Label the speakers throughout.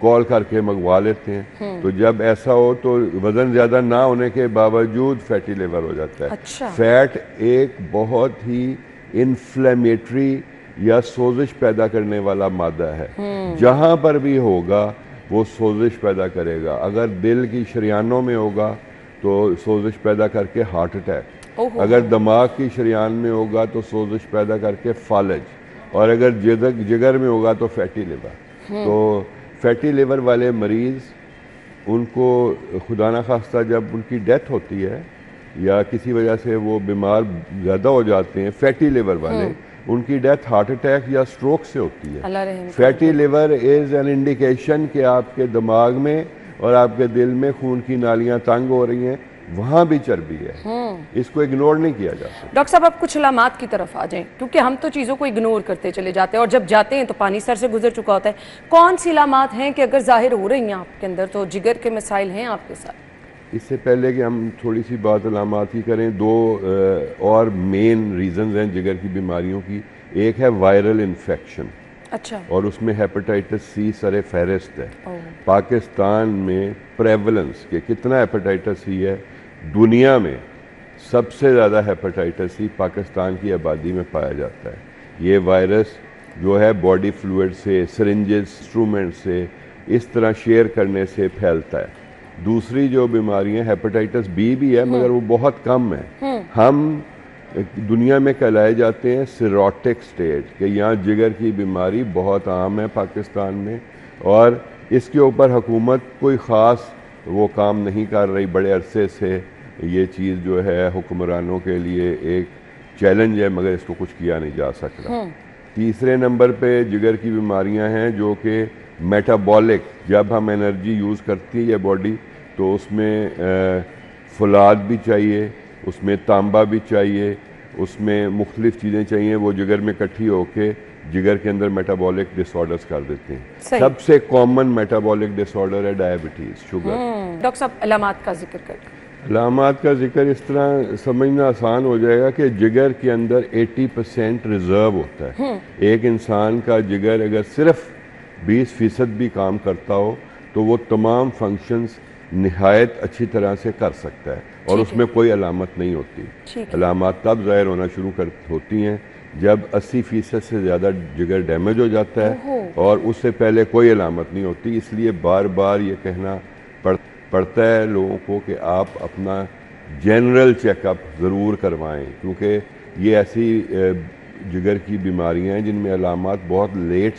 Speaker 1: کال کر کے منگوا لیتے ہیں. تو جب ایسا ہو تو وزن زیادہ نہ ہونے کے باوجود فیٹی لیور ہو جاتا ہے.
Speaker 2: اچھا.
Speaker 1: فیٹ ایک بہت ہی انفلیمیٹری یا سوزش پیدا کرنے والا مادہ ہے. جہاں پر بھی ہوگا وہ سوزش پیدا کرے گا. اگر دل کی شریانوں میں ہوگا تو سوزش پیدا کر کے ہارٹ اٹیک, اگر دماغ کی شریان میں ہوگا تو سوزش پیدا کر کے فالج, اور اگر جگر میں ہوگا تو فیٹی لیور. تو فیٹی لیور والے مریض, ان کو خدا نخواستہ جب ان کی ڈیتھ ہوتی ہے یا کسی وجہ سے وہ بیمار زیادہ ہو جاتے ہیں, فیٹی لیور والے, ان کی ڈیتھ ہارٹ اٹیک یا سٹروک سے ہوتی ہے. Fatty liver is an indication کہ آپ کے دماغ میں اور آپ کے دل میں خون کی نالیاں تنگ ہو رہی ہیں, وہاں بھی چربی ہے. اس کو اگنور نہیں کیا جا سکتا.
Speaker 2: ڈاکٹر صاحب آپ کچھ علامات کی طرف آ جائیں, کیونکہ ہم تو چیزوں کو اگنور کرتے چلے جاتے ہیں اور جب جاتے ہیں تو پانی سر سے گزر چکا ہوتا ہے. کون سی علامات ہیں کہ اگر ظاہر ہو رہی ہیں آپ کے اندر تو جگر کے مسائل ہیں آپ کے ساتھ؟
Speaker 1: اس سے پہلے کہ ہم تھوڑی سی بات علامات کی کریں, دو اور مین ریزنز ہیں جگر کی بیماریوں کی. ایک ہے وائرل انفیکشن,
Speaker 2: اچھا,
Speaker 1: اور اس میں ہیپاٹائٹس سی سر فہرست ہے. پاکستان میں پریولنس کہ کتنا ہیپاٹائٹس سی ہے, دنیا میں سب سے زیادہ ہیپاٹائٹس سی پاکستان کی آبادی میں پایا جاتا ہے. یہ وائرس جو ہے باڈی فلوئڈ سے, سرنجز, انسٹرومنٹ سے, اس طرح شیئر کرنے سے پھیلتا ہے. دوسری جو بیماری ہے ہیپاٹائٹس بی بھی ہے, مگر وہ بہت کم ہے. ہم دنیا میں کہلائے جاتے ہیں سیروٹک سٹیٹ, کہ یہاں جگر کی بیماری بہت عام ہے پاکستان میں, اور اس کے اوپر حکومت کوئی خاص وہ کام نہیں کر رہی. بڑے عرصے سے یہ چیز جو ہے حکمرانوں کے لیے ایک چیلنج ہے, مگر اس کو کچھ کیا نہیں جا سکتا. تیسرے نمبر پہ جگر کی بیماریاں ہیں جو کہ میٹابولک, جب ہم انرجی یوز کرتی ہے یہ باڈی تو اس میں فولاد بھی چاہیے, اس میں تانبا بھی چاہیے, اس میں مختلف چیزیں چاہیے, وہ جگر میں اکٹھی ہو کے جگر کے اندر میٹابولک ڈس آرڈرز کر دیتے ہیں. سب سے کامن میٹابولک ڈس آرڈر ہے ڈائبٹیز, شوگر.
Speaker 2: ڈاکٹر صاحب علامات کا ذکر کریں.
Speaker 1: علامات کا ذکر اس طرح سمجھنا آسان ہو جائے گا کہ جگر کے اندر 80% ریزرو ہوتا ہے. ایک انسان کا جگر اگر صرف 20% بھی کام کرتا ہو تو وہ تمام فنکشنز نہایت اچھی طرح سے کر سکتا ہے, اور اس میں کوئی علامت نہیں ہوتی. علامات تب ظاہر ہونا شروع ہوتی ہیں جب 80% سے زیادہ جگر ڈیمیج ہو جاتا ہے, اور اس سے پہلے کوئی علامت نہیں ہوتی. اس لیے بار بار یہ کہنا پڑتا ہے لوگوں کو کہ آپ اپنا جنرل چیک اپ ضرور کروائیں, کیونکہ یہ ایسی جگر کی بیماریاں ہیں جن میں علامات بہت لیٹ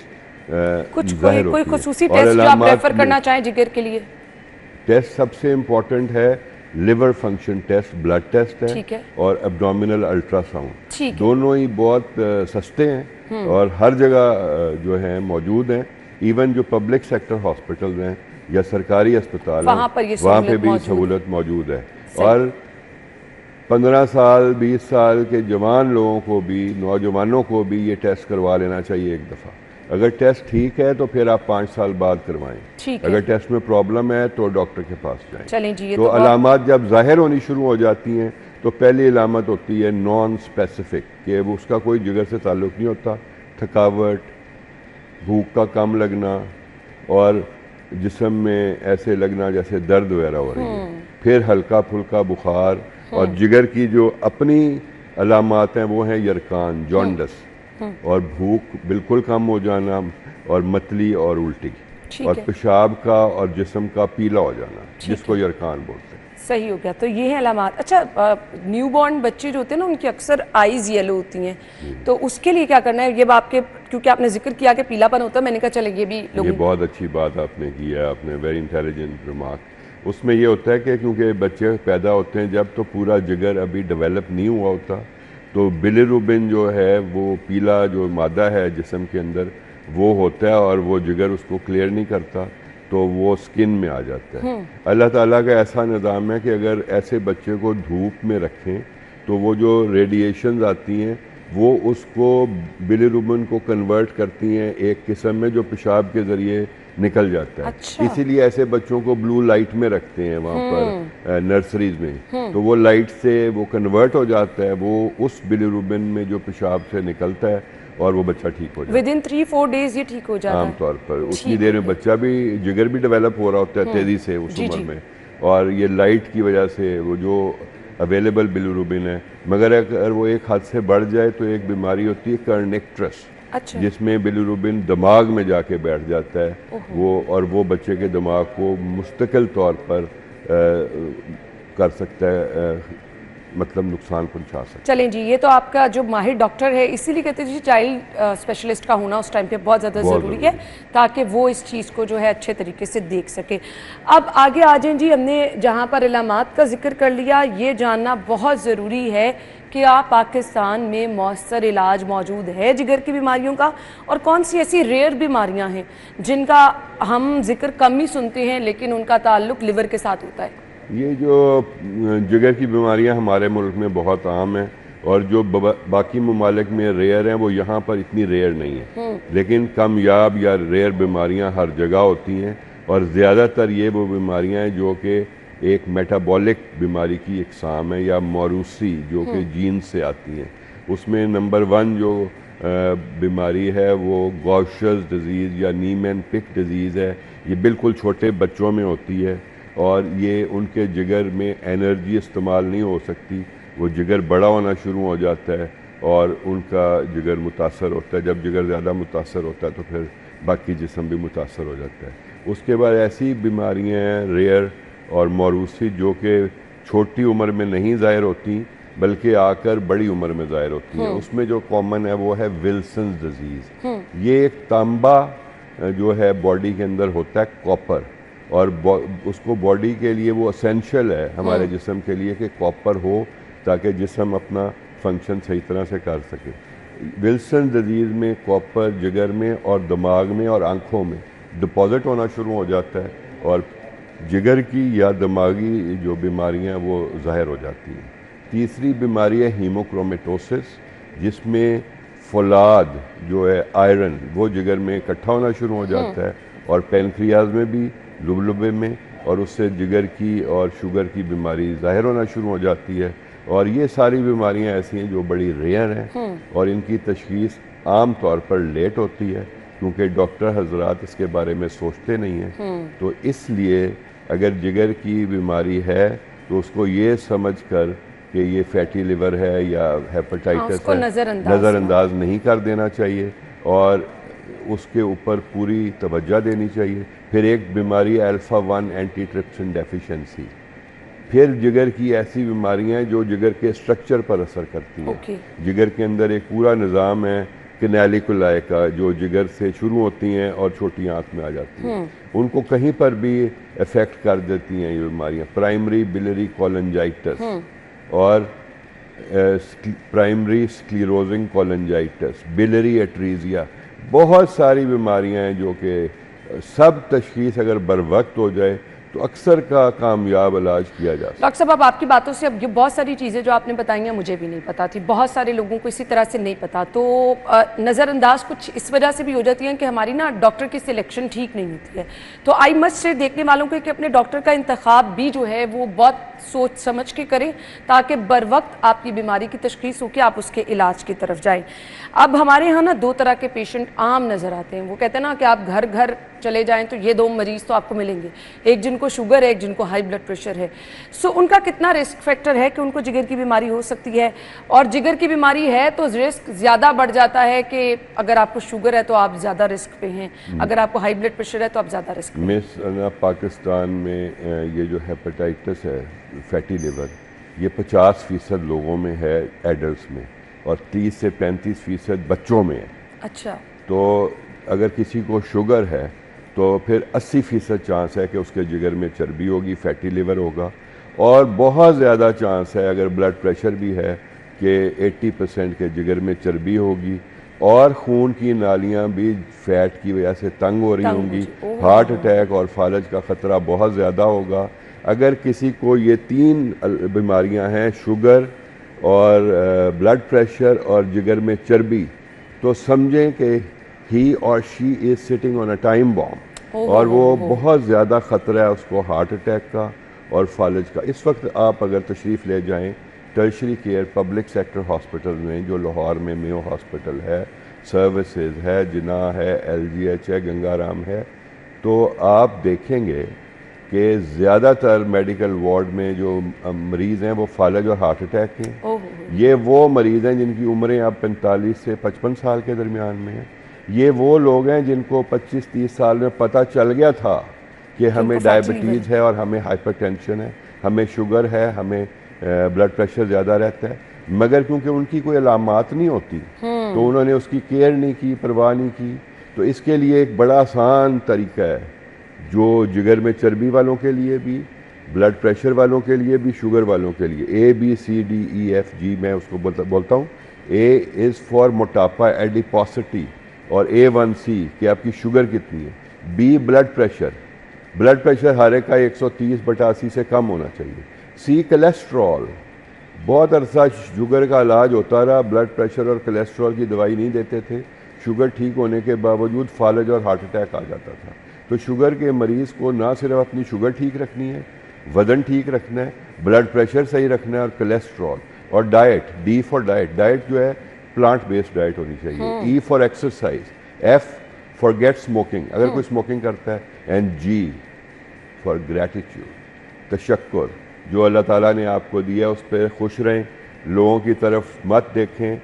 Speaker 1: ظاہر ہوتی ہیں.
Speaker 2: کوئی خصوصی ٹیسٹ جو آپ ریفر کرنا چاہیں جگر کے لیے؟
Speaker 1: ٹیسٹ سب سے امپورٹنٹ ہے liver function test, blood test ہے, اور ایبڈومینل الٹرا ساؤنڈ. دونوں ہی بہت سستے ہیں اور ہر جگہ جو ہیں موجود ہیں. ایون جو پبلک سیکٹر ہاسپٹلز ہیں یا سرکاری اسپتال ہیں وہاں پہ بھی سہولت موجود ہے. اور 15 سال 20 سال کے جوان لوگوں کو بھی, نوجوانوں کو بھی یہ ٹیسٹ کروا لینا چاہیے ایک دفعہ. اگر ٹیسٹ ٹھیک ہے تو پھر آپ 5 سال بعد کروائیں. اگر ٹیسٹ میں پرابلم ہے تو ڈاکٹر کے پاس جائیں. تو علامات جب ظاہر ہونی شروع ہو جاتی ہیں تو پہلی علامت ہوتی ہے نان اسپیسیفک, کہ اس کا کوئی جگر سے تعلق نہیں ہوتا. تھکاوٹ, بھوک کا کم لگنا, اور جسم میں ایسے لگنا جیسے درد وغیرہ ہو رہی ہے. پھر ہلکا پھلکا بخار, اور جگر کی جو اپنی علامات ہیں وہ ہیں یرکان, جانڈس, اور بھوک بالکل کم ہو جانا, اور متلی اور الٹی, اور پیشاب کا اور جسم کا پیلا ہو جانا, جس کو یرکان بولتے ہیں.
Speaker 2: صحیح ہو گیا. تو یہ ہیں علامات. اچھا, نیو بورن بچے جو ہوتے ہیں نا ان کی اکثر آئیز یلو ہوتی ہیں, تو اس کے لیے کیا کرنا ہے؟ یہ آپ کے, کیونکہ آپ نے ذکر کیا کہ پیلا پن ہوتا ہے, میں نے کہا چلے یہ بھی لوگ.
Speaker 1: یہ بہت اچھی بات آپ نے کی ہے, آپ نے ویری انٹیلیجنٹ ریمارک. اس میں یہ ہوتا ہے کہ کیونکہ بچے پیدا ہوتے ہیں جب تو پورا جگر ابھی ڈیولپ نہیں ہوا ہوتا, تو بلیروبن جو ہے وہ پیلا جو مادہ ہے جسم کے اندر وہ ہوتا ہے, اور وہ جگر اس کو کلیئر نہیں کرتا تو وہ سکن میں آ جاتا ہے. اللہ تعالیٰ کا ایسا نظام ہے کہ اگر ایسے بچے کو دھوپ میں رکھیں تو وہ جو ریڈیشنز آتی ہیں وہ اس کو بلیروبن کو کنورٹ کرتی ہیں ایک قسم میں جو پیشاب کے ذریعے نکل جاتا ہے.
Speaker 2: اچھا.
Speaker 1: اسی لیے ایسے بچوں کو بلو لائٹ میں رکھتے ہیں وہاں پر نرسریز میں, تو وہ لائٹ سے وہ کنورٹ ہو جاتا ہے, وہ اس بلیروبن میں جو پیشاب سے نکلتا ہے اور وہ بچہ ٹھیک ہو جاتا ہے.
Speaker 2: ودن 3-4 days یہ ٹھیک ہو جاتا ہے
Speaker 1: عام طور پر اتنی دیر میں بچہ بھی, جگر بھی ڈیولپ ہو رہا ہوتا ہے تیزی سے اس عمر میں, اور یہ لائٹ کی وجہ سے وہ جو اویلیبل بلیروبن ہے. مگر اگر وہ ایک حد سے بڑھ جائے تو ایک بیماری ہوتی ہے کرنیکٹرس, جس میں بلیروبن دماغ میں جا کے بیٹھ جاتا ہے وہ, اور وہ بچے کے دماغ کو مستقل طور پر کر سکتا ہے, مطلب نقصان پہنچا سکتا ہے.
Speaker 2: چلیں جی, یہ تو آپ کا جو ماہر ڈاکٹر ہے, اسی لیے کہتے ہیں جی چائلڈ اسپیشلسٹ کا ہونا اس ٹائم پہ بہت زیادہ ضروری ہے تاکہ وہ اس چیز کو جو ہے اچھے طریقے سے دیکھ سکے. اب آگے آ جائیں جی, ہم نے جہاں پر علامات کا ذکر کر لیا, یہ جاننا بہت ضروری ہے کہ پاکستان میں مؤثر علاج موجود ہے جگر کی بیماریوں کا, اور کون سی ایسی ریئر بیماریاں ہیں جن کا ہم ذکر کم ہی سنتے ہیں لیکن ان کا تعلق لیور کے ساتھ ہوتا ہے.
Speaker 1: یہ جو جگر کی بیماریاں ہمارے ملک میں بہت عام ہیں, اور جو باقی ممالک میں ریئر ہیں وہ یہاں پر اتنی ریئر نہیں ہیں, لیکن کامیاب یا ریئر بیماریاں ہر جگہ ہوتی ہیں, اور زیادہ تر یہ وہ بیماریاں ہیں جو کہ ایک میٹابولک بیماری کی اقسام ہے یا موروثی, جو کہ جین سے آتی ہیں. اس میں نمبر 1 جو بیماری ہے وہ گوشز ڈیزیز یا نیمین پک ڈیزیز ہے. یہ بالکل چھوٹے بچوں میں ہوتی ہے, اور یہ ان کے جگر میں انرجی استعمال نہیں ہو سکتی, وہ جگر بڑا ہونا شروع ہو جاتا ہے اور ان کا جگر متاثر ہوتا ہے. جب جگر زیادہ متاثر ہوتا ہے تو پھر باقی جسم بھی متاثر ہو جاتا ہے. اس کے بعد ایسی بیماریاں ہیں ریئر اور موروثی جو کہ چھوٹی عمر میں نہیں ظاہر ہوتی بلکہ آ کر بڑی عمر میں ظاہر ہوتی ہیں. اس میں جو کامن ہے وہ ہے ولسنز ڈیزیز. یہ ایک تانبا جو ہے باڈی کے اندر ہوتا ہے, کاپر, اور اس کو باڈی کے لیے وہ اسینشل ہے ہمارے جسم کے لیے کہ کاپر ہو تاکہ جسم اپنا فنکشن صحیح طرح سے کر سکے. ولسن ڈیزیز میں کاپر جگر میں اور دماغ میں اور آنکھوں میں ڈپازٹ ہونا شروع ہو جاتا ہے, اور جگر کی یا دماغی جو بیماریاں وہ ظاہر ہو جاتی ہیں. تیسری بیماری ہے ہیموکرومیٹوسس, جس میں فولاد جو ہے آئرن وہ جگر میں اکٹھا ہونا شروع ہو جاتا ہے, اور پینکریاز میں بھی, لبلبے میں, اور اس سے جگر کی اور شوگر کی بیماری ظاہر ہونا شروع ہو جاتی ہے. اور یہ ساری بیماریاں ایسی ہیں جو بڑی ریئر ہیں, اور ان کی تشخیص عام طور پر لیٹ ہوتی ہے کیونکہ ڈاکٹر حضرات اس کے بارے میں سوچتے نہیں ہیں. تو اس لیے اگر جگر کی بیماری ہے تو اس کو یہ سمجھ کر کہ یہ فیٹی لیور ہے یا ہیپاٹائٹس ہے نظر انداز نہیں کر دینا چاہیے, اور اس کے اوپر پوری توجہ دینی چاہیے. پھر ایک بیماری الفا 1 اینٹی ٹرپسن ڈیفیشنسی. پھر جگر کی ایسی بیماریاں جو جگر کے اسٹرکچر پر اثر کرتی ہیں. جگر کے اندر ایک پورا نظام ہے کنیلیکولائی کا جو جگر سے شروع ہوتی ہیں اور چھوٹی آنت میں آ جاتی ہیں, ان کو کہیں پر بھی افیکٹ کر دیتی ہیں یہ بیماریاں. پرائمری بلری کولنجائٹس اور پرائمری سکلیروزنگ کولنجائٹس, بلری ایٹریزیا, بہت ساری بیماریاں ہیں جو کہ سب تشخیص اگر بر وقت ہو جائے تو اکثر کا کامیاب علاج کیا جا سکتا ہے.
Speaker 2: ڈاکٹر صاحب, اب آپ کی باتوں سے اب یہ بہت ساری چیزیں جو آپ نے بتائی ہیں مجھے بھی نہیں پتا تھی, بہت سارے لوگوں کو اسی طرح سے نہیں پتا, تو نظر انداز کچھ اس وجہ سے بھی ہو جاتی ہیں کہ ہماری ڈاکٹر کی سلیکشن ٹھیک نہیں ہوتی ہے. تو آئی مسٹ سے دیکھنے والوں کو کہ اپنے ڈاکٹر کا انتخاب بھی جو ہے وہ بہت سوچ سمجھ کے کریں تاکہ بر وقت آپ کی بیماری کی تشخیص ہو کے آپ اس کے علاج کی طرف جائیں. اب ہمارے یہاں 2 طرح کے پیشنٹ عام نظر آتے ہیں. وہ کہتے ہیں کہ آپ گھر گھر چلے جائیں تو یہ 2 مریض تو آپ کو ملیں گے, ایک جن کو شوگر ہے, ایک جن کو ہائی بلڈ پریشر ہے. سو ان کا کتنا رسک فیکٹر ہے کہ ان کو جگر کی بیماری ہو سکتی ہے, اور جگر کی بیماری ہے تو رسک زیادہ بڑھ جاتا ہے کہ اگر آپ کو شوگر ہے تو آپ زیادہ رسک پہ ہیں, اگر آپ کو ہائی بلڈ پریشر ہے تو آپ زیادہ رسک پہ ہیں.
Speaker 1: پاکستان میں یہ جو ہیپاٹائٹس ہے فیٹی لیور, یہ 50% لوگوں میں ہے ایڈلٹس میں, اور 30 سے 35% بچوں میں ہے.
Speaker 2: اچھا.
Speaker 1: تو اگر کسی کو شوگر ہے تو پھر 80% چانس ہے کہ اس کے جگر میں چربی ہوگی, فیٹی لیور ہوگا, اور بہت زیادہ چانس ہے اگر بلڈ پریشر بھی ہے کہ 80% کے جگر میں چربی ہوگی, اور خون کی نالیاں بھی فیٹ کی وجہ سے تنگ ہو رہی ہوں گی, ہارٹ اٹیک اور فالج کا خطرہ بہت زیادہ ہوگا. اگر کسی کو یہ 3 بیماریاں ہیں, شوگر, اور بلڈ پریشر اور جگر میں چربی، تو سمجھیں کہ he or she is sitting on a time بام، اور وہ بہت زیادہ خطرہ ہے اس کو ہارٹ اٹیک کا اور فالج کا۔ اس وقت آپ اگر تشریف لے جائیں tertiary care public sector hospital میں، جو لاہور میں میو ہاسپٹل ہے، سروسز ہے، جناح ہے، ایل جی ایچ ہے، گنگا رام ہے، تو آپ دیکھیں گے کہ زیادہ تر میڈیکل وارڈ میں جو مریض ہیں وہ فالج اور ہارٹ اٹیک ہیں۔ یہ وہ مریض ہیں جن کی عمریں اب 45 سے 55 سال کے درمیان میں ہیں۔ یہ وہ لوگ ہیں جن کو 25-30 سال میں پتہ چل گیا تھا کہ ہمیں ڈائبٹیز ہے اور ہمیں ہائپر ٹینشن ہے، ہمیں شوگر ہے، ہمیں بلڈ پریشر زیادہ رہتا ہے، مگر کیونکہ ان کی کوئی علامات نہیں ہوتی تو انہوں نے اس کی کیئر نہیں کی، پرواہ نہیں کی۔ تو اس کے لیے ایک بڑا آسان طریقہ ہے جو جگر میں چربی والوں کے لیے بھی، بلڈ پریشر والوں کے لیے بھی، شوگر والوں کے لیے، ABCDEFG میں اس کو بولتا ہوں۔ A از فار موٹاپا، ایڈیپوسٹی، اور A1C کہ آپ کی شوگر کتنی ہے۔ B بلڈ پریشر ہر ایک کا 130/80 سے کم ہونا چاہیے۔ C کولیسٹرول، بہت عرصہ شوگر کا علاج ہوتا رہا، بلڈ پریشر اور کولیسٹرول کی دوائی نہیں دیتے تھے، شوگر ٹھیک ہونے کے باوجود فالج اور ہارٹ اٹیک آ جاتا تھا۔ تو شوگر کے مریض کو نہ صرف اپنی شوگر ٹھیک رکھنی ہے، وزن ٹھیک رکھنا ہے، بلڈ پریشر صحیح رکھنا ہے، اور کولیسٹرول، اور ڈائٹ، D فار ڈائٹ جو ہے پلانٹ بیسڈ ڈائٹ ہونی چاہیے۔ E for exercise, F for quit smoking اگر کوئی اسموکنگ کرتا ہے، اینڈ G فار گریٹیٹیوڈ، تشکر جو اللہ تعالیٰ نے آپ کو دیا اس پہ خوش رہیں، لوگوں کی طرف مت دیکھیں۔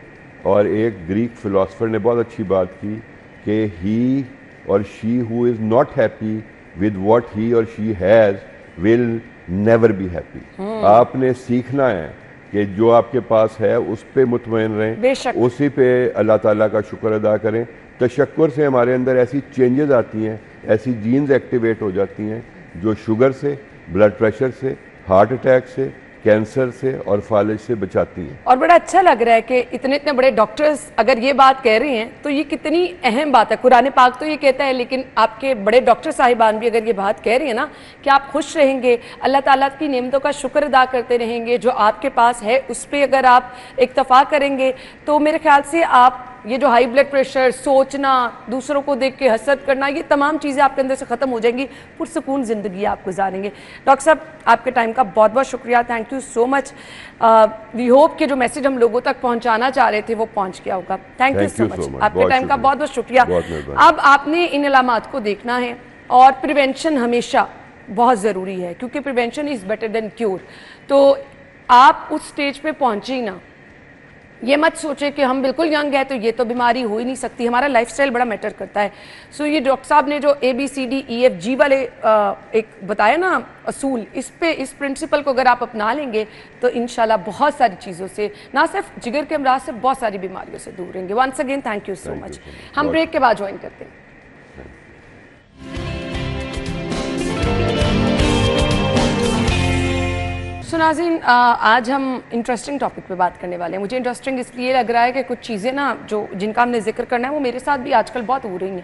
Speaker 1: اور ایک گریک فلاسفر نے بہت اچھی بات کی کہ he or she who is not happy with what he or she has will never be happy. آپ نے سیکھنا ہے کہ جو آپ کے پاس ہے اس پہ مطمئن رہیں، اسی پہ اللہ تعالیٰ کا شکر ادا کریں۔ تشکر سے ہمارے اندر ایسی چینجز آتی ہیں، ایسی جینز ایکٹیویٹ ہو جاتی ہیں جو شوگر سے، بلڈ پریشر سے، ہارٹ اٹیک سے، کینسر سے اور فالج سے بچاتی ہیں۔
Speaker 2: اور بڑا اچھا لگ رہا ہے کہ اتنے بڑے ڈاکٹرز اگر یہ بات کہہ رہے ہیں تو یہ کتنی اہم بات ہے۔ قرآن پاک تو یہ کہتا ہے، لیکن آپ کے بڑے ڈاکٹر صاحبان بھی اگر یہ بات کہہ رہی ہیں نا کہ آپ خوش رہیں گے، اللہ تعالیٰ کی نعمتوں کا شکر ادا کرتے رہیں گے، جو آپ کے پاس ہے اس پہ اگر آپ اکتفا کریں گے، تو میرے خیال سے آپ یہ جو ہائی بلڈ پریشر، سوچنا، دوسروں کو دیکھ کے حسد کرنا، یہ تمام چیزیں آپ کے اندر سے ختم ہو جائیں گی، پرسکون زندگی آپ گزاریں گے۔ ڈاکٹر صاحب آپ کے ٹائم کا بہت بہت شکریہ، thank you so much. We hope کہ جو میسیج ہم لوگوں تک پہنچانا چاہ رہے تھے وہ پہنچ گیا ہوگا۔ تھینک یو سو مچ، آپ کے ٹائم کا بہت بہت شکریہ۔ اب آپ نے ان علامات کو دیکھنا ہے، اور پریونشن ہمیشہ بہت ضروری ہے، کیونکہ prevention is better than cure. تو آپ اس سٹیج پہ پہنچے ہی نا، یہ مت سوچے کہ ہم بالکل ینگ ہیں تو یہ تو بیماری ہو ہی نہیں سکتی، ہمارا لائف سٹائل بڑا میٹر کرتا ہے۔ سو یہ ڈاکٹر صاحب نے جو ABCDEFG والے ایک بتایا نا اصول، اس پرنسپل کو اگر آپ اپنا لیں گے تو انشاءاللہ بہت ساری چیزوں سے، نہ صرف جگر کے امراض سے، بہت ساری بیماریوں سے دور رہیں گے۔ Once again thank you so much. ہم بریک کے بعد جوائن کرتے ہیں۔ سو ناظرین، آج ہم انٹرسٹنگ ٹاپک پہ بات کرنے والے ہیں۔ مجھے انٹرسٹنگ اس لیے لگ رہا ہے کہ کچھ چیزیں نا جن کا ہم نے ذکر کرنا ہے وہ میرے ساتھ بھی آج کل بہت ہو رہی ہیں۔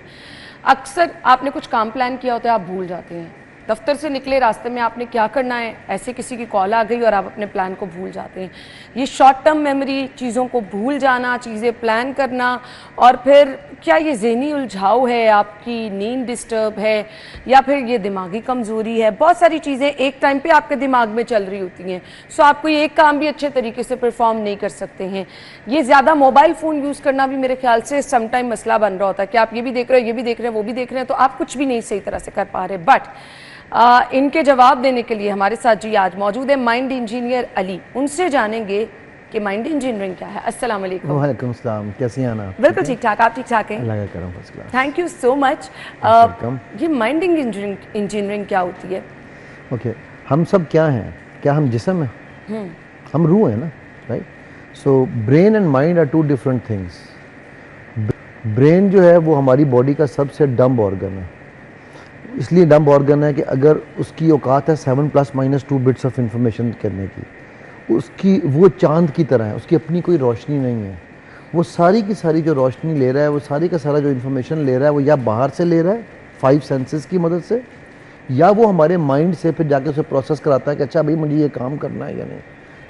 Speaker 2: اکثر آپ نے کچھ کام پلان کیا ہوتا ہے، آپ بھول جاتے ہیں، دفتر سے نکلے راستے میں آپ نے کیا کرنا ہے، ایسے کسی کی کال آ گئی اور آپ اپنے پلان کو بھول جاتے ہیں۔ یہ شارٹ ٹرم میموری، چیزوں کو بھول جانا، چیزیں پلان کرنا، اور پھر کیا یہ ذہنی الجھاؤ ہے، آپ کی نیند ڈسٹرب ہے، یا پھر یہ دماغی کمزوری ہے؟ بہت ساری چیزیں ایک ٹائم پہ آپ کے دماغ میں چل رہی ہوتی ہیں، سو آپ کوئی ایک کام بھی اچھے طریقے سے پرفارم نہیں کر سکتے ہیں۔ یہ زیادہ موبائل فون یوز کرنا بھی میرے خیال سے سم ٹائم مسئلہ بن رہا ہوتا ہے کہ آپ یہ بھی دیکھ رہے ہیں، یہ بھی دیکھ رہے ہیں، وہ بھی دیکھ رہے ہیں، تو آپ کچھ بھی نہیں صحیح طرح سے کر پا رہے۔ بٹ ان کے جواب دینے کے لیے ہمارے ساتھ جی آج موجود ہے مائنڈ انجینئر علی، ان سے جانیں گے کہ مائنڈ انجینئرنگ کیا ہے۔ السلام علیکم۔
Speaker 3: وعلیکم السلام، کیسی ہیں آپ؟
Speaker 2: بالکل ٹھیک ٹھاک، آپ ٹھیک ٹھاک ہیں؟
Speaker 3: اللہ کا کرم، first class.
Speaker 2: Thank you so much. یہ مائنڈ انجینئرنگ کیا ہوتی ہے؟
Speaker 3: اوکے، ہم سب کیا ہیں؟ کیا ہم جسم ہیں؟ ہم روح ہیں نا، right? So brain and mind are two different things. Brain جو ہے وہ ہماری باڈی کا سب سے ڈمب آرگن ہے، اس لیے ڈمب آرگن ہے کہ اگر اس کی اوقات ہے 7+-2 بٹس آف انفارمیشن کرنے کی، اس کی وہ چاند کی طرح ہے، اس کی اپنی کوئی روشنی نہیں ہے، وہ ساری کی ساری جو روشنی لے رہا ہے، وہ ساری کا سارا جو انفارمیشن لے رہا ہے، وہ یا باہر سے لے رہا ہے 5 سینسز کی مدد سے، یا وہ ہمارے مائنڈ سے پھر جا کے اسے پروسیس کراتا ہے کہ اچھا بھائی مجھے یہ کام کرنا ہے یا نہیں۔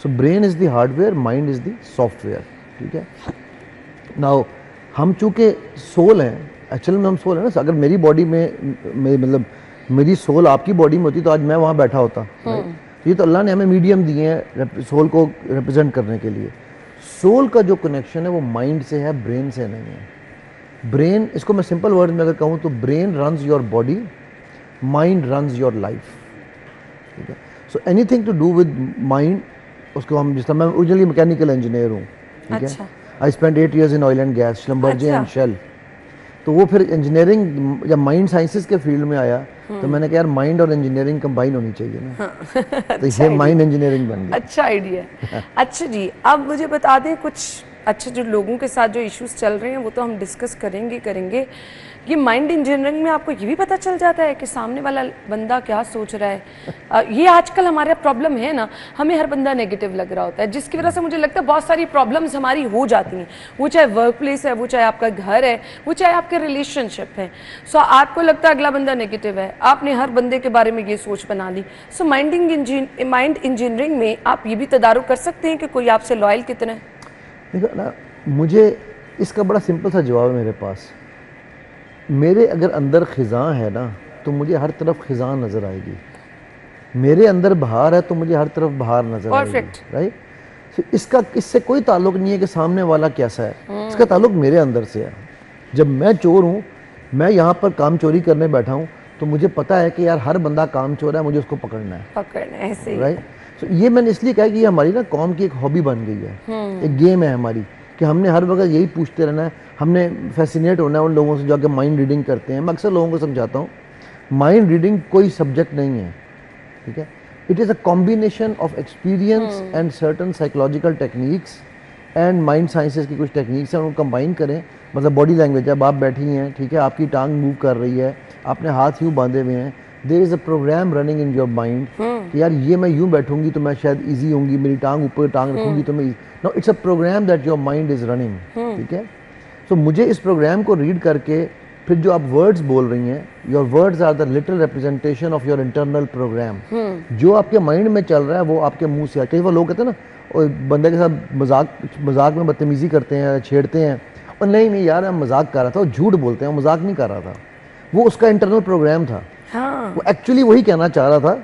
Speaker 3: So brain is the hard where, mind is the soft where. ٹھیک ہے. ناؤ ہم چونکہ سول ہیں, ایکچوئل میں ہم سول ہیں نا. اگر میری باڈی میں مطلب میری سول آپ کی باڈی میں ہوتی تو آج میں وہاں بیٹھا ہوتا. یہ تو اللہ نے ہمیں میڈیم دیے ہیں سول کو ریپرزینٹ کرنے کے لیے. سول کا جو کنیکشن ہے وہ مائنڈ سے ہے, برین سے نہیں ہے. برین, اس کو میں سمپل ورڈ میں اگر کہوں تو brain runs your body, mind runs your life. ٹھیک ہے. So anything to do with mind, اس کو ہم جس طرح میں اوریجنلی میکینیکل انجینئر ہوں. ٹھیک ہے. I spend 8 years in oil and gas, Schlumberger and Shell. تو وہ پھر انجینئرنگ یا مائنڈ سائنسز کے فیلڈ میں آیا تو میں نے کہا یار مائنڈ اور انجینئرنگ کمبائن ہونی چاہیے نا, تو یہ مائنڈ انجینئرنگ بن گیا.
Speaker 2: اچھا آئیڈیا. اچھا جی, اب مجھے بتا دیں کچھ اچھا جو لوگوں کے ساتھ جو ایشوز چل رہے ہیں وہ تو ہم ڈسکس کریں گے. یہ مائنڈ انجینئرنگ میں آپ کو یہ بھی پتہ چل جاتا ہے کہ سامنے والا بندہ کیا سوچ رہا ہے. یہ آج کل ہمارا پرابلم ہے نا, ہمیں ہر بندہ نیگیٹو لگ رہا ہوتا ہے, جس کی وجہ سے مجھے لگتا ہے بہت ساری پرابلمز ہماری ہو جاتی ہیں, وہ چاہے ورک پلیس ہے, وہ چاہے آپ کا گھر ہے, وہ چاہے آپ کے ریلیشن شپ ہے. سو آپ کو لگتا ہے اگلا بندہ نیگیٹو ہے, آپ نے ہر بندے کے بارے میں یہ سوچ بنا لی. سو مائنڈ انجینئرنگ میں آپ یہ بھی تدارک کر سکتے ہیں کہ کوئی آپ سے لائل کتنا ہے.
Speaker 3: دیکھو نا, مجھے اس کا بڑا سمپل سا جواب ہے میرے پاس. میرے اگر اندر خزاں ہے نا تو مجھے ہر طرف خزاں نظر آئے گی. میرے اندر بہار ہے تو مجھے ہر طرف بہار نظر آئے گی. رائٹ. اس سے کوئی تعلق نہیں ہے کہ سامنے والا کیسا ہے, اس کا تعلق میرے اندر سے ہے. جب میں چور ہوں, میں یہاں پر کام چوری کرنے بیٹھا ہوں تو مجھے پتا ہے کہ یار ہر بندہ کام چور ہے, مجھے اس کو پکڑنا ہے. رائٹ. یہ میں نے اس لیے کہا کہ یہ ہماری نا قوم کی ایک ہابی بن گئی ہے, ایک گیم ہے ہماری, کہ ہم نے ہر وقت یہی پوچھتے رہنا ہے. ہم نے فیسینیٹ ہونا ہے ان لوگوں سے جو کہ مائنڈ ریڈنگ کرتے ہیں. میں اکثر لوگوں کو سمجھاتا ہوں مائنڈ ریڈنگ کوئی سبجیکٹ نہیں ہے. ٹھیک ہے. It is a combination of experience and certain psychological techniques and mind sciences کی کچھ ٹیکنیکس ہیں, ان کو کمبائن کریں. مطلب باڈی لینگویج, اب آپ بیٹھی ہیں, ٹھیک ہے, آپ کی ٹانگ موو کر رہی ہے, آپ نے ہاتھ یوں باندھے ہوئے ہیں, there is a program running in your mind کہ یار یہ میں یوں بیٹھوں گی تو میں شاید ایزی ہوں گی, میری ٹانگ اوپر ٹانگ رکھوں گی تو میں no, it's a program that your mind is running. ٹھیک ہے. سو مجھے اس پروگرام کو ریڈ کر کے پھر جو آپ ورڈز بول رہی ہیں, your words are the little representation of your internal program. جو آپ کے مائنڈ میں چل رہا ہے وہ آپ کے منہ سے. کئی بار لوگ کہتے ہیں نا بندے کے ساتھ مذاق میں بدتمیزی کرتے ہیں, چھیڑتے ہیں, اور نہیں یار میں مذاق کر رہا تھا, وہ جھوٹ بولتے ہیں, وہ مذاق نہیں کر رہا تھا, وہ اس کا انٹرنل پروگرام تھا. وہ ایکچولی وہی کہنا چاہ رہا تھا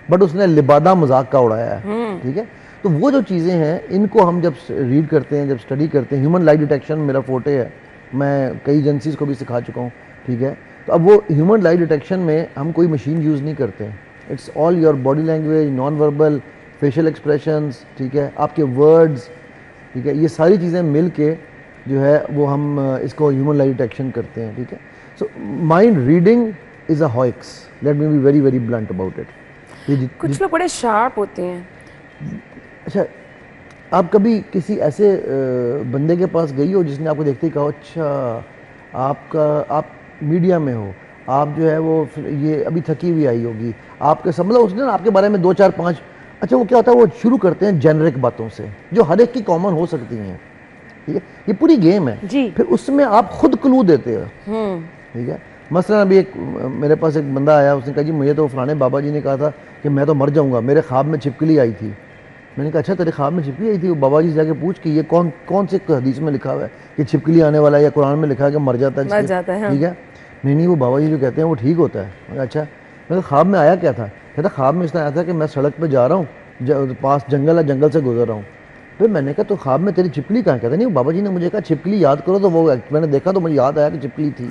Speaker 3: بٹ اس نے لبادہ مذاق کا اڑایا ہے. ٹھیک ہے. تو وہ جو چیزیں ہیں ان کو ہم جب ریڈ کرتے ہیں, جب اسٹڈی کرتے ہیں, ہیومن لائٹ ڈیٹیکشن میرا فوٹے ہے, میں کئی ایجنسیز کو بھی سکھا چکا ہوں. ٹھیک ہے. تو اب وہ ہیومن لائٹ ڈیٹیکشن میں ہم کوئی مشین یوز نہیں کرتے. It's all your body language, non verbal, facial expressions. ٹھیک ہے. آپ کے ورڈز. ٹھیک ہے. یہ ساری چیزیں مل کے جو ہے وہ ہم اس کو ہیومن لائٹ ڈیٹیکشن کرتے ہیں. ٹھیک ہے. So mind reading is a hoax, let me be very very blunt about it.
Speaker 2: کچھ لوگ بڑے شارپ ہوتے ہیں.
Speaker 3: اچھا, آپ کبھی کسی ایسے بندے کے پاس گئی ہو جس نے آپ کو دیکھتے ہی کہا اچھا آپ میڈیا میں ہو, آپ جو ہے وہ یہ ابھی تھکی ہوئی آئی ہوگی, آپ کے مطلب اس نے آپ کے بارے میں 2 4 5, اچھا وہ کیا ہوتا ہے, وہ شروع کرتے ہیں جنرک باتوں سے جو ہر ایک کی کامن ہو سکتی ہیں. ٹھیک ہے. یہ پوری گیم ہے. پھر اس میں آپ خود کلو دیتے ہو. ٹھیک ہے. مثلا ابھی میرے پاس ایک بندہ آیا, اس نے کہا جی مجھے تو فلانے بابا جی نے کہا تھا کہ میں تو مر جاؤں گا, میرے خواب میں چھپکلی آئی تھی. میں نے کہا اچھا تیرے خواب میں چھپکلی آئی تھی؟ وہ بابا جی سے جا کے پوچھ کہ یہ کون سے حدیث میں لکھا ہوا ہے کہ چھپکلی آنے والا ہے, یا قرآن میں لکھا ہے کہ مر جاتا ہے. ٹھیک ہے. نہیں وہ بابا جی جو کہتے ہیں وہ ٹھیک ہوتا ہے. میں کہا اچھا. میں کہا خواب میں آیا کیا تھا؟ کہتا خواب میں اس طرح آیا تھا کہ میں سڑک پہ جا رہا ہوں, پاس جنگل ہے, جنگل سے گزر رہا ہوں. پھر میں نے کہا تو خواب میں تیری چھپکلی کہاں؟ کہتا نہیں بابا جی نے مجھے کہا چھپکلی یاد کرو, تو وہ میں نے دیکھا تو مجھے یاد آیا کہ چھپکلی تھی.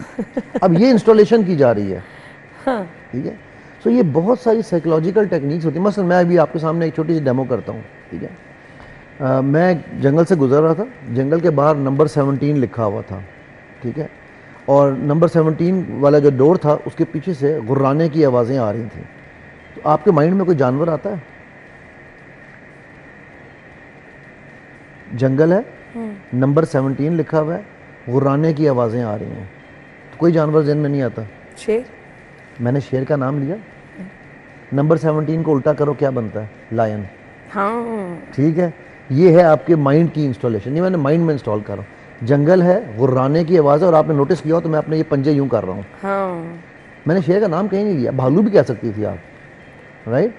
Speaker 3: اب یہ انسٹالیشن کی جا رہی ہے. ٹھیک ہے. سو یہ بہت ساری سائیکولوجیکل ٹیکنیکس ہوتی ہیں. مثلا میں ابھی آپ کے سامنے ایک چھوٹی سی ڈیمو کرتا ہوں. ٹھیک ہے. میں جنگل سے گزر رہا تھا, جنگل کے باہر نمبر 17 لکھا ہوا تھا. ٹھیک ہے. اور نمبر 17 والا جو ڈور تھا اس کے پیچھے سے غرانے کی آوازیں آ رہی تھیں. تو آپ کے مائنڈ میں کوئی جانور آتا ہے؟ جنگل ہے, نمبر 17 لکھا ہوا ہے, غرانے کی آوازیں آ رہی ہیں, تو کوئی جانور ذہن میں نہیں آتا؟ شیر. میں نے شیر کا نام لیا. نمبر 17 کو الٹا کرو, کیا بنتا ہے؟ لائن. ٹھیک ہے. یہ ہے آپ کے مائنڈ کی انسٹالیشن, یہ میں نے مائنڈ میں انسٹال کر رہا ہوں. جنگل ہے, غرانے کی آواز ہے, اور آپ نے نوٹس کیا ہو تو میں اپنے یہ پنجے یوں کر رہا ہوں. میں نے شیر کا نام کہیں نہیں لیا, بھالو بھی کہہ سکتی تھی آپ. رائٹ.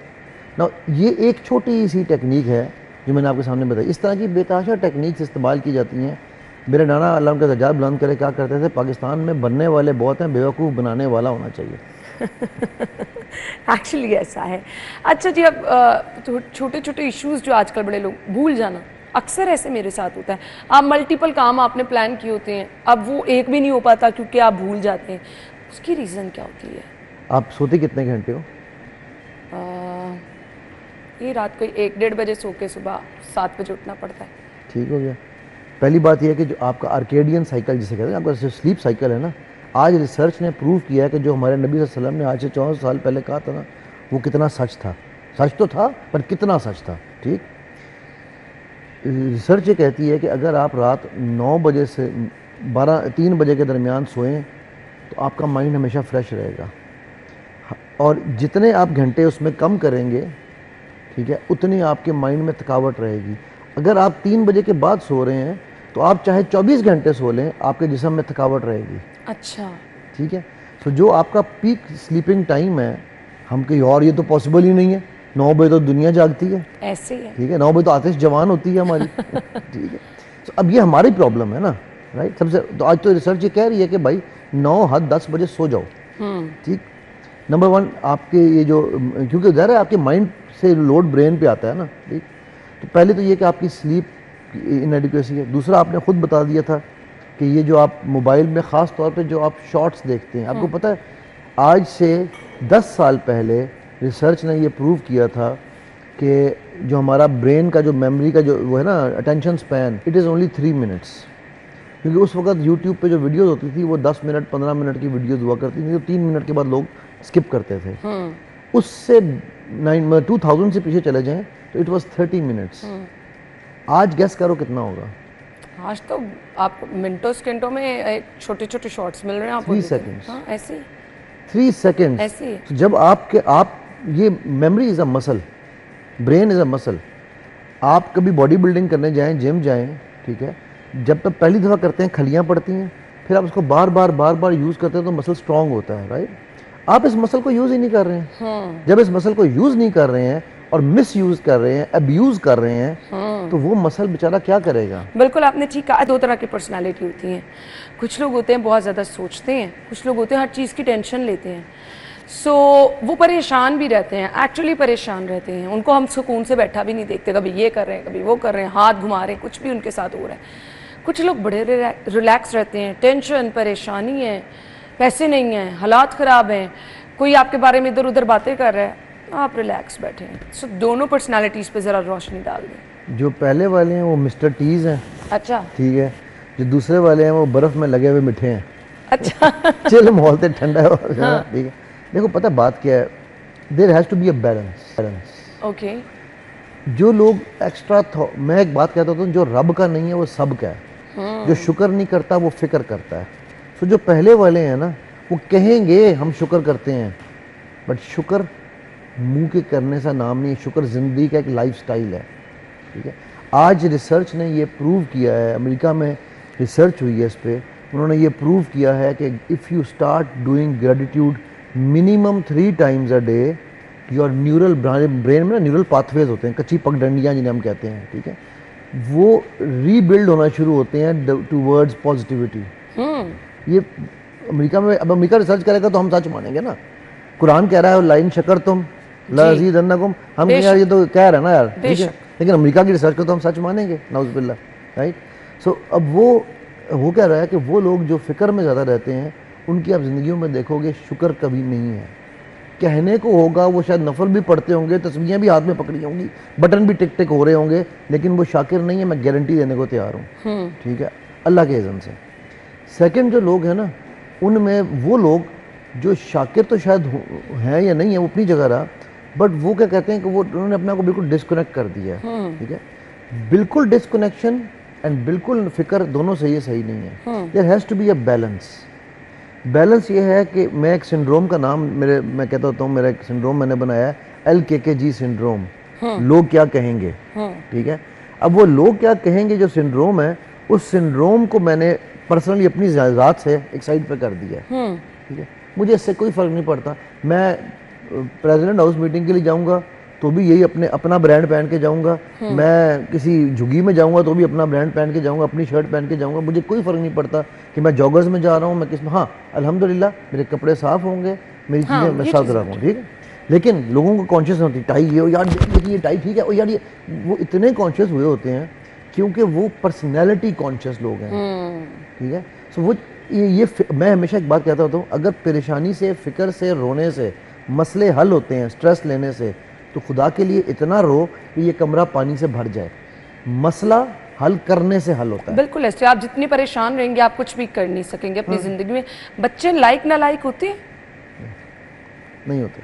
Speaker 3: نا یہ ایک چھوٹی سی ٹیکنیک ہے جو میں نے آپ کے سامنے بتائی. اس طرح کی بے تحاشا ٹیکنیکس استعمال کی جاتی ہیں. میرے نانا اللہ ان کا درجات بلند کرے کیا کرتے تھے, پاکستان میں بننے والے بہت ہیں, بیوقوف بنانے والا ہونا چاہیے.
Speaker 2: ایکچولی ایسا ہے. اچھا جی, اب چھوٹے چھوٹے ایشوز جو آج کل بڑے لوگ بھول جانا, اکثر ایسے میرے ساتھ ہوتا ہے. آپ ملٹیپل کام آپ نے پلان کیے ہوتے ہیں, اب وہ ایک بھی نہیں ہو پاتا کیونکہ آپ بھول جاتے ہیں. اس کی ریزن کیا ہوتی ہے؟
Speaker 3: آپ سوتے کتنے گھنٹے ہو؟
Speaker 2: یہ رات کو 1-1:30 بجے سو کے صبح 7 بجے اٹھنا پڑتا ہے.
Speaker 3: ٹھیک ہو گیا. پہلی بات یہ ہے کہ جو آپ کا آرکیڈین سائیکل جسے کہتے ہیں, آپ کا سلیپ سائیکل ہے نا, آج ریسرچ نے پروو کیا ہے کہ جو ہمارے نبی صلی اللہ علیہ وسلم نے آج سے 1400 سال پہلے کہا تھا نا, وہ کتنا سچ تھا. سچ تو تھا پر کتنا سچ تھا. ٹھیک, ریسرچ یہ کہتی ہے کہ اگر آپ رات 9 بجے سے 3 بجے کے درمیان سوئیں تو آپ کا مائنڈ ہمیشہ فریش رہے گا, اور جتنے آپ گھنٹے اس میں کم کریں گے, ٹھیک ہے, اتنی آپ کے مائنڈ میں تھکاوٹ رہے گی. اگر آپ 3 بجے کے بعد سو رہے ہیں تو آپ چاہے 24 گھنٹے سو لیں, آپ کے جسم میں تھکاوٹ رہے گی.
Speaker 2: اچھا,
Speaker 3: ٹھیک ہے. تو جو آپ کا پیک سلیپنگ ٹائم ہے, ہم کہ یار یہ تو پاسبل ہی نہیں ہے, 9 بجے تو دنیا جاگتی ہے.
Speaker 2: ایسے ہی ہے.
Speaker 3: ٹھیک ہے, 9 بجے تو آتش جوان ہوتی ہے ہماری. ٹھیک ہے, تو اب یہ ہماری پرابلم ہے نا, رائٹ. سب سے تو آج تو ریسرچ یہ کہہ رہی ہے کہ بھائی 9 حد 10 بجے سو جاؤ. ٹھیک. نمبر 1 آپ کے یہ جو, کیونکہ ظاہر ہے آپ کے مائنڈ سے لوڈ برین پہ آتا ہے نا. ٹھیک, تو پہلے تو یہ کہ آپ کی سلیپ انیڈیکویسی ہے. دوسرا آپ نے خود بتا دیا تھا کہ یہ جو آپ موبائل میں خاص طور پہ جو آپ شارٹس دیکھتے ہیں, آپ کو پتہ ہے آج سے 10 سال پہلے ریسرچ نے یہ پروو کیا تھا کہ جو ہمارا برین کا جو میموری کا جو وہ ہے نا attention Spain, it is only 3 minutes. کیونکہ اس وقت یوٹیوب پہ جو ویڈیوز ہوتی تھی وہ 10 منٹ 15 منٹ کی ویڈیوز ہوا کرتی تھی, تو 3 منٹ کے بعد لوگ اسکپ کرتے تھے. اس سے 2000 سے پیچھے چلے جائیں تو اٹ واز 30 منٹس. آج گیس کرو کتنا ہوگا؟
Speaker 2: آج تو آپ منٹوں سیکنڈوں میں چھوٹے چھوٹے شارٹس مل رہے ہیں آپ کو.
Speaker 3: 3 سیکنڈس.
Speaker 2: ہاں ایسے ہی
Speaker 3: 3 سیکنڈس.
Speaker 2: ایسے ہی.
Speaker 3: جب آپ یہ میموری از اے مسل, برین از اے مسل. آپ کبھی باڈی بلڈنگ کرنے جائیں, جم جائیں, ٹھیک ہے, جب تک پہلی دفعہ کرتے ہیں کھلیاں پڑتی ہیں, پھر آپ اس کو بار بار یوز کرتے ہیں تو مسل سٹرونگ ہوتا ہے, رائٹ. آپ اس مسل کو یوز ہی نہیں کر رہے ہیں. جب اس مسل کو یوز نہیں کر رہے ہیں اور مس یوز کر رہے ہیں, ابیوز کر رہے ہیں, تو وہ مسل بیچارہ کیا کرے گا؟
Speaker 2: بالکل آپ نے ٹھیک کہا. 2 طرح کی پرسنالٹی ہوتی ہیں. کچھ لوگ ہوتے ہیں بہت زیادہ سوچتے ہیں, کچھ لوگ ہوتے ہیں ہر چیز کی ٹینشن لیتے ہیں. سو وہ پریشان بھی رہتے ہیں, ایکچولی پریشان رہتے ہیں. ان کو ہم سکون سے بیٹھا بھی نہیں دیکھتے, کبھی یہ کر رہے ہیں کبھی وہ کر رہے ہیں, ہاتھ گھما رہے ہیں, کچھ بھی ان کے ساتھ ہو رہا ہے. کچھ لوگ بڑے ریلیکس رہتے ہیں, ٹینشن پریشانی ہے, پیسے نہیں ہیں, حالات خراب ہیں, کوئی آپ کے بارے میں ادھر ادھر باتیں کر رہا ہے, آپ ریلیکس بیٹھے ہیں. سو دونوں پرسنالٹیز پہ ذرا روشنی ڈال دیں.
Speaker 3: جو پہلے والے ہیں وہ مسٹر ٹیز ہیں.
Speaker 2: اچھا,
Speaker 3: ٹھیک ہے. جو دوسرے والے ہیں وہ برف میں لگے ہوئے میٹھے ہیں.
Speaker 2: اچھا.
Speaker 3: چل ماحول سے ٹھنڈا ہے. ٹھیک ہے. دیکھو پتہ بات کیا ہے, there has to be a balance.
Speaker 2: Okay.
Speaker 3: جو لوگ ایکسٹرا, میں ایک بات کہتا ہوں, جو رب کا نہیں ہے وہ سب کا ہے. جو شکر نہیں کرتا وہ فکر کرتا ہے. تو جو پہلے والے ہیں نا وہ کہیں گے ہم شکر کرتے ہیں, بٹ شکر منہ کے کرنے سے نام نہیں, شکر زندگی کا ایک لائف سٹائل ہے. ٹھیک ہے. آج ریسرچ نے یہ پروو کیا ہے, امریکہ میں ریسرچ ہوئی ہے اس پہ, انہوں نے یہ پروو کیا ہے کہ if you start doing gratitude minimum 3 times a day, your neural brain میں نا نیورل پاتھ ویز ہوتے ہیں, کچی پگ ڈنڈیاں جنہیں ہم کہتے ہیں, ٹھیک ہے, وہ ری بلڈ ہونا شروع ہوتے ہیں ٹوورڈز پازیٹیوٹی. یہ امریکہ میں, اب امریکہ ریسرچ کرے گا تو ہم سچ مانیں گے نا. قرآن کہہ رہا ہے لائن شکر تم لازیدنکم, ہم کہیں یار یہ تو کہہ رہا ہے نا یار, ٹھیک ہے, لیکن امریکہ کی ریسرچ کو تو ہم سچ مانیں گے, نعوذ باللہ, رائٹ. سو اب وہ کہہ رہا ہے کہ وہ لوگ جو فکر میں زیادہ رہتے ہیں ان کی آپ زندگیوں میں دیکھو گے شکر کبھی نہیں ہے. کہنے کو ہوگا وہ شاید نفل بھی پڑھتے ہوں گے, تسبیحیں بھی ہاتھ میں پکڑی ہوں گی, بٹن بھی ٹک ٹک ہو رہے ہوں گے, لیکن وہ شاکر نہیں ہے, میں گارنٹی دینے کو تیار ہوں. ٹھیک ہے, اللہ کے اذن سے. سیکنڈ جو لوگ ہیں نا, ان میں وہ لوگ جو شاکر تو شاید ہیں یا نہیں ہیں, وہ اپنی جگہ رہا, بٹ وہ کیا کہتے ہیں کہ وہ انہوں نے اپنے کو بالکل ڈسکنیکٹ کر دیا ہے. ٹھیک ہے, بالکل ڈسکنیکشن اینڈ بالکل فکر دونوں سے یہ صحیح نہیں ہے. There has to be a balance. Balance یہ ہے کہ میں ایک سنڈروم کا نام میں کہتا ہوتا ہوں, میرا ایک سنڈروم میں نے بنایا ہے LKKG سنڈروم, لوگ کیا کہیں گے. ٹھیک ہے, اب وہ لوگ کیا کہیں گے جو سنڈروم ہے, اس سنڈروم کو میں نے پرسنلی اپنی ذات سے ایک سائڈ پہ کر دیا ہے. ٹھیک ہے, مجھے اس سے کوئی فرق نہیں پڑتا. میں پریزیڈنٹ ہاؤس میٹنگ کے لیے جاؤں گا, تو بھی یہی اپنا برانڈ پہن کے جاؤں گا. میں کسی جھگی میں جاؤں گا تو بھی اپنا برانڈ پہن کے جاؤں گا, اپنی شرٹ پہن کے جاؤں گا. مجھے کوئی فرق نہیں پڑتا کہ میں جاگرز میں جا رہا ہوں, میں کس میں. ہاں الحمدللہ میرے کپڑے صاف ہوں گے, میری چیزیں میں صاف رکھوں, ٹھیک ہے. لیکن لوگوں کو کانشیس ہوتی ہے ٹائی یہ یار یہ ٹائی ٹھیک ہے, اور یار یہ وہ اتنے کانشیس ہوئے ہوتے ہیں کیونکہ وہ پرسنالٹی کانشیس لوگ ہیں, ٹھیک ہے. سو وہ یہ میں ہمیشہ ایک بات کہتا ہوتا ہوں, اگر پریشانی سے, فکر سے, رونے سے مسئلے حل ہوتے ہیں, سٹریس لینے سے, تو خدا کے لیے اتنا رو کہ یہ کمرہ پانی سے بھر جائے. مسئلہ حل کرنے سے حل ہوتا ہے.
Speaker 2: بالکل ایسے آپ جتنی پریشان رہیں گے آپ کچھ بھی کر نہیں سکیں گے اپنی زندگی میں. بچے لائک نہ لائک ہوتے ہیں؟
Speaker 3: نہیں ہوتے,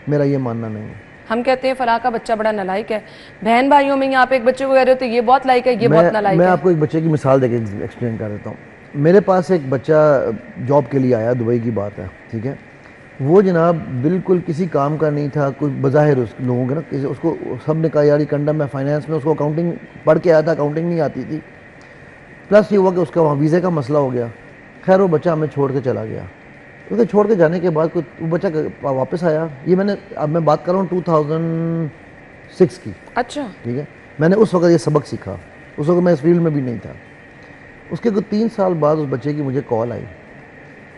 Speaker 3: میرا یہ ماننا نہیں ہے.
Speaker 2: ہم کہتے ہیں فلاں کا بچہ بڑا نالائک ہے, بہن بھائیوں میں آپ ایک بچے کو کہہ رہے ہوتے ہیں یہ بہت لائک ہے, یہ بہت نالائک ہے.
Speaker 3: میں آپ کو ایک بچے کی مثال دے کے ایکسپلین کر دیتا ہوں. میرے پاس ایک بچہ جاب کے لیے آیا, دبئی کی بات ہے, ٹھیک ہے. وہ جناب بالکل کسی کام کا نہیں تھا, کچھ بظاہر اس لوگوں کے نا, اس کو سب نے کہا یار یہ کنڈم ہے فائنینس میں, اس کو اکاؤنٹنگ پڑھ کے آیا تھا, اکاؤنٹنگ نہیں آتی تھی. پلس یہ ہوا کہ اس کا وہاں ویزے کا مسئلہ ہو گیا. خیر وہ بچہ ہمیں چھوڑ کے چلا گیا. کیونکہ چھوڑ کے جانے کے بعد وہ بچہ واپس آیا. یہ اب میں بات کر رہا ہوں 2006 کی.
Speaker 2: اچھا
Speaker 3: ٹھیک ہے. میں نے اس وقت یہ سبق سیکھا, اس وقت میں اس فیلڈ میں بھی نہیں تھا. اس کے 3 سال بعد اس بچے کی مجھے کال آئی.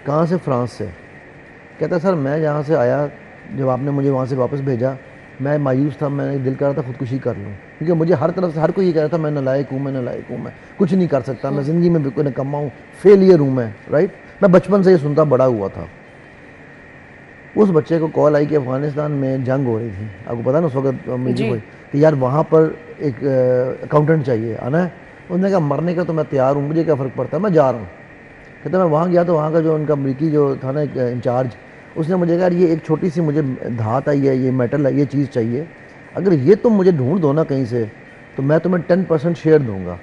Speaker 3: کہاں سے؟ فرانس سے. کہتا سر میں جہاں سے آیا, جب آپ نے مجھے وہاں سے واپس بھیجا میں مایوس تھا, میں دل کر رہا تھا خودکشی کر لوں, کیونکہ مجھے ہر طرف سے ہر کوئی یہ کہہ رہا تھا میں نالائق ہوں, میں کچھ نہیں کر سکتا, میں زندگی میں بالکل نکما ہوں, فیلئر ہوں میں, رائٹ. میں بچپن سے یہ سنتا بڑا ہوا تھا. اس بچے کو کال آئی کہ افغانستان میں جنگ ہو رہی تھی, آپ کو پتا نا اس وقت میری ہوئی کہ یار وہاں پر ایک اکاؤنٹنٹ چاہیے, آنا ہے. انہوں نے کہا مرنے کا تو میں تیار ہوں, مجھے کیا فرق پڑتا ہے, میں جا رہا ہوں. کہتا میں وہاں گیا تو وہاں کا جو ان کا امریکی جو تھا نا انچارج, اس نے مجھے کہا یہ ایک چھوٹی سی مجھے دھات آئی ہے, یہ میٹل ہے, یہ چیز چاہیے, اگر یہ تم مجھے ڈھونڈ دو نا کہیں سے تو میں تمہیں 10% شیئر دوں گا.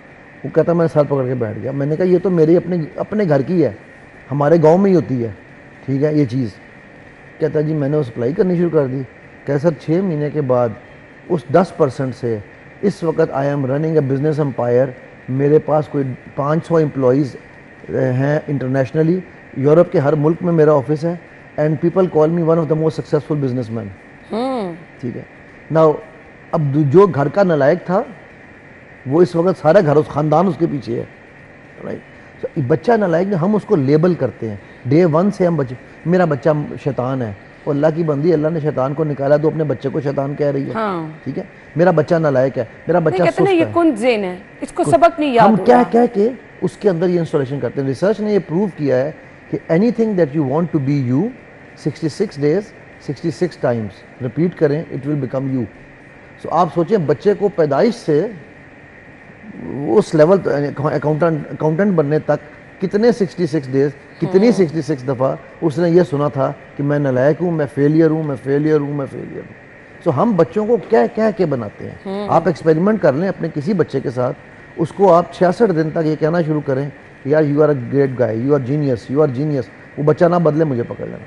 Speaker 3: وہ کہتا میں سر پکڑ کے بیٹھ گیا. میں نے کہا یہ تو میری اپنے گھر کی ہے, ہمارے گاؤں میں ہی ہوتی ہے, ٹھیک ہے یہ چیز. کہتا جی میں نے وہ سپلائی کرنی شروع کر دی. کہ سر 6 مہینے کے بعد اس 10% سے اس وقت I am running a business empire. میرے پاس کوئی 500 امپلائیز ہیں انٹرنیشنلی, یورپ کے ہر ملک میں میرا آفس ہے, and people call me one of the most successful business man. ٹھیک ہے. ناؤ اب جو گھر کا نالائق تھا وہ اس وقت سارا گھر, اس خاندان اس کے پیچھے ہے, رائٹ. بچہ نالائق ہم اس کو لیبل کرتے ہیں ڈے 1 سے. ہم میرا بچہ شیطان ہے, اور اللہ کی بندی, اللہ نے شیطان کو نکالا تو اپنے بچے کو شیطان کہہ رہی ہے, ٹھیک ہے. میرا بچہ نالائق ہے, میرا بچہ سست ہے,
Speaker 2: یہ کن ذہن ہے, اس کو سبق نہیں یاد.
Speaker 3: ہم کہہ کے اس کے اندر یہ انسٹالیشن کرتے ہیں. ریسرچ نے یہ پروو کیا ہے کہ anything that you want to be you 66 days 66 times repeat کریں, it will become you. So آپ سوچیں بچے کو پیدائش سے اس لیول اکاؤنٹنٹ بننے تک کتنے 66 days, کتنی 66 دفعہ اس نے یہ سنا تھا کہ میں نالائق ہوں, میں فیلئر ہوں, میں فیلئر ہوں, میں فیلئر ہوں. سو ہم بچوں کو کہہ کے بناتے ہیں. آپ ایکسپیریمنٹ کر لیں اپنے کسی بچے کے ساتھ, اس کو آپ 66 دن تک یہ کہنا شروع کریں یار you are a great guy, you are genius, you are genius. وہ بچہ نہ بدلے مجھے پکڑ لینا.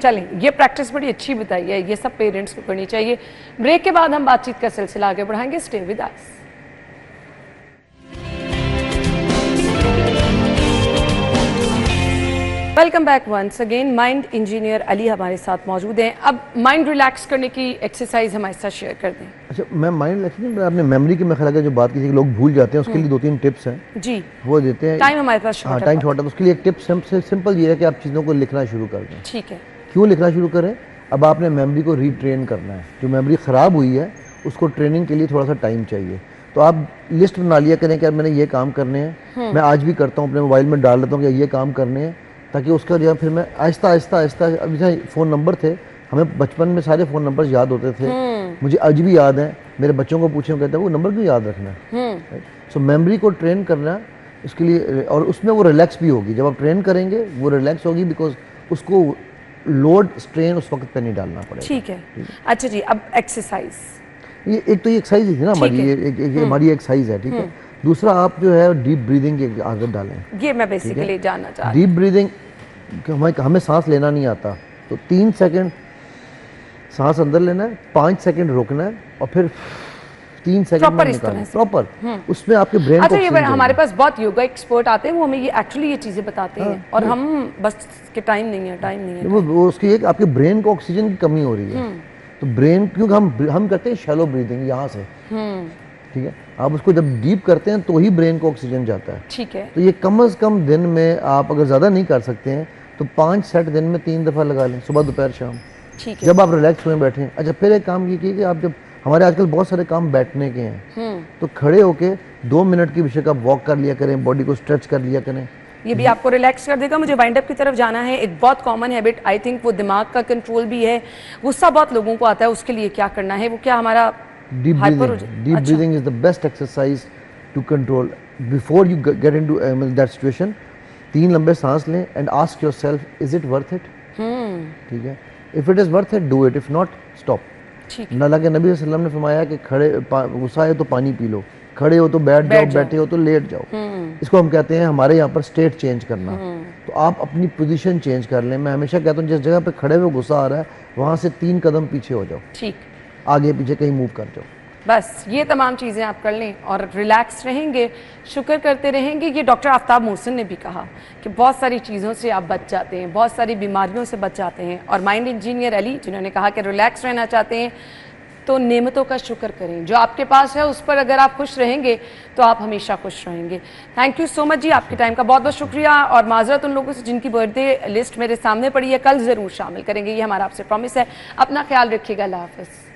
Speaker 2: چلیں یہ پریکٹس بڑی اچھی بتائی ہے, یہ سب پیرنٹس کو کرنی چاہیے. بریک کے بعد ہم بات چیت کا سلسلہ آگے بڑھائیں گے. Stay with us. Welcome back once again. Mind engineer Ali ہمارے ساتھ موجود ہیں. اب مائنڈ ریلیکس کرنے کی ایکسرسائز ہمارے ساتھ شیئر کر دیں.
Speaker 3: اچھا میں مائنڈ ریلیکس نہیں, آپ نے میموری کی میں خیال ہے جو بات کی تھی کہ لوگ بھول جاتے ہیں, اس کے لیے 2-3 ٹپس ہیں
Speaker 2: جی,
Speaker 3: وہ دیتے ہیں.
Speaker 2: ٹائم ہمارے پاس
Speaker 3: ہاں ٹائم چھوٹا ہے, اس کے لیے ایک ٹپ سمپل یہ ہے کہ آپ چیزوں کو لکھنا شروع کر دیں.
Speaker 2: ٹھیک ہے.
Speaker 3: کیوں لکھنا شروع کریں؟ اب آپ نے میموری کو ری ٹرین کرنا ہے. جو میموری خراب ہوئی ہے اس کو ٹریننگ کے لیے تھوڑا سا ٹائم چاہیے. تو آپ لسٹ بنا لیا کریں کہ میں نے یہ کام کرنے ہیں. میں آج بھی کرتا ہوں, اپنے موبائل میں ڈال لیتا ہوں کہ یہ کام کرنے ہیں, تاکہ اس کا جو ہے پھر میں آہستہ آہستہ اب جیسے فون نمبر تھے, ہمیں بچپن میں سارے فون نمبر یاد ہوتے تھے, مجھے آج بھی یاد ہیں. میرے بچوں کو پوچھیں کہتے ہیں وہ نمبر کیوں یاد رکھنا ہے. سو میموری کو ٹرین کرنا اس کے لیے, اور اس میں وہ ریلیکس بھی ہوگی. جب آپ ٹرین کریں گے وہ ریلیکس ہوگی, بیکاز اس کو لوڈ اسٹرین اس وقت پہ نہیں ڈالنا پڑے گا.
Speaker 2: ٹھیک ہے. اچھا جی, اب ایکسرسائز.
Speaker 3: یہ ایک تو یہ ایکسرسائز ہی تھی نا ہماری, یہ ہماری ایکسرسائز ہے, ٹھیک ہے. دوسرا آپ جو ہے ڈیپ بریدنگ کی عادت ڈالیں. یہ
Speaker 2: میں بیسیکلی جاننا چاہ رہا ہوں.
Speaker 3: ڈیپ بریدنگ, ہمیں سانس لینا نہیں آتا, تو 3 سیکنڈ سانس اندر لینا ہے, 5 سیکنڈ روکنا ہے, اور پھر 3 سیکنڈ میں نکالنا. پراپر اس میں آپ کے برین کو.
Speaker 2: اچھا, یہ ہمارے پاس بہت یوگا ایکسپرٹ آتے ہیں, وہ ہمیں یہ ایکچولی یہ چیزیں بتاتے ہیں, اور ہم بس کہ ٹائم نہیں ہے.
Speaker 3: وہ اس کی ایک آپ کے برین کو آکسیجن کی کمی ہو رہی ہے. تو برین کیونکہ ہم کرتے ہیں شیلو بریدنگ یہاں سے، ٹھیک ہے، آپ اس کو جب ڈیپ کرتے ہیں تو ہی برین کو آکسیجن جاتا ہے.
Speaker 2: ٹھیک ہے.
Speaker 3: تو یہ کم از کم دن میں آپ اگر زیادہ نہیں کر سکتے ہیں تو 5 سیٹ دن میں 3 دفعہ لگا لیں، صبح دوپہر شام،
Speaker 2: ٹھیک ہے.
Speaker 3: جب آپ ریلیکس ہوئے بیٹھیں. اچھا پھر ایک کام یہ کیے کہ آپ جب ہمارے آج کل بہت سارے کام بیٹھنے کے ہیں، تو کھڑے ہو کے 2 منٹ کی بے شک آپ واک کر لیا کریں، باڈی کو اسٹریچ کر لیا کریں.
Speaker 2: یہ بھی آپ کو ریلیکس کر دے گا. مجھے وائنڈ اپ کی طرف جانا ہے. ایک بہت کامن ہیبٹ آئی تھنک وہ دماغ کا کنٹرول بھی ہے. غصہ بہت لوگوں کو آتا ہے، اس کے لیے کیا کرنا ہے؟ وہ کیا ہمارا
Speaker 3: deep breathing is the best exercise to control before you get into that situation. 3 لمبے سانس لیں and ask yourself is it worth it. ٹھیک ہے، if it is worth it do it, if not stop. اللہ کے نبی صلی اللہ علیہ وسلم نے فرمایا کہ کھڑے غصہ ہے تو پانی پی لو، کھڑے ہو تو بیٹھ جاؤ، بیٹھے ہو تو لیٹ جاؤ. اس کو ہم کہتے ہیں ہمارے یہاں پر اسٹیٹ چینج کرنا. تو آپ اپنی پوزیشن چینج کر لیں. میں ہمیشہ کہتا ہوں جس جگہ پہ کھڑے ہوئے غصہ آ رہا ہے وہاں سے 3 قدم پیچھے ہو جاؤ،
Speaker 2: ٹھیک،
Speaker 3: آگے پیچھے کہیں موو کر جاؤ.
Speaker 2: بس یہ تمام چیزیں آپ کر لیں اور ریلیکس رہیں گے، شکر کرتے رہیں گے. یہ ڈاکٹر آفتاب محسن نے بھی کہا کہ بہت ساری چیزوں سے آپ بچ جاتے ہیں، بہت ساری بیماریوں سے بچ جاتے ہیں. اور مائنڈ انجینئر علی جنہوں نے کہا کہ ریلیکس رہنا چاہتے ہیں تو نعمتوں کا شکر کریں. جو آپ کے پاس ہے اس پر اگر آپ خوش رہیں گے تو آپ ہمیشہ خوش رہیں گے. تھینک یو سو مچ جی، آپ کے ٹائم کا بہت بہت شکریہ. اور معذرت ان لوگوں سے جن کی برتھ ڈے لسٹ میرے سامنے پڑی ہے، کل ضرور شامل کریں گے، یہ ہمارا آپ سے پرومس ہے. اپنا خیال رکھیے گا. اللہ حافظ.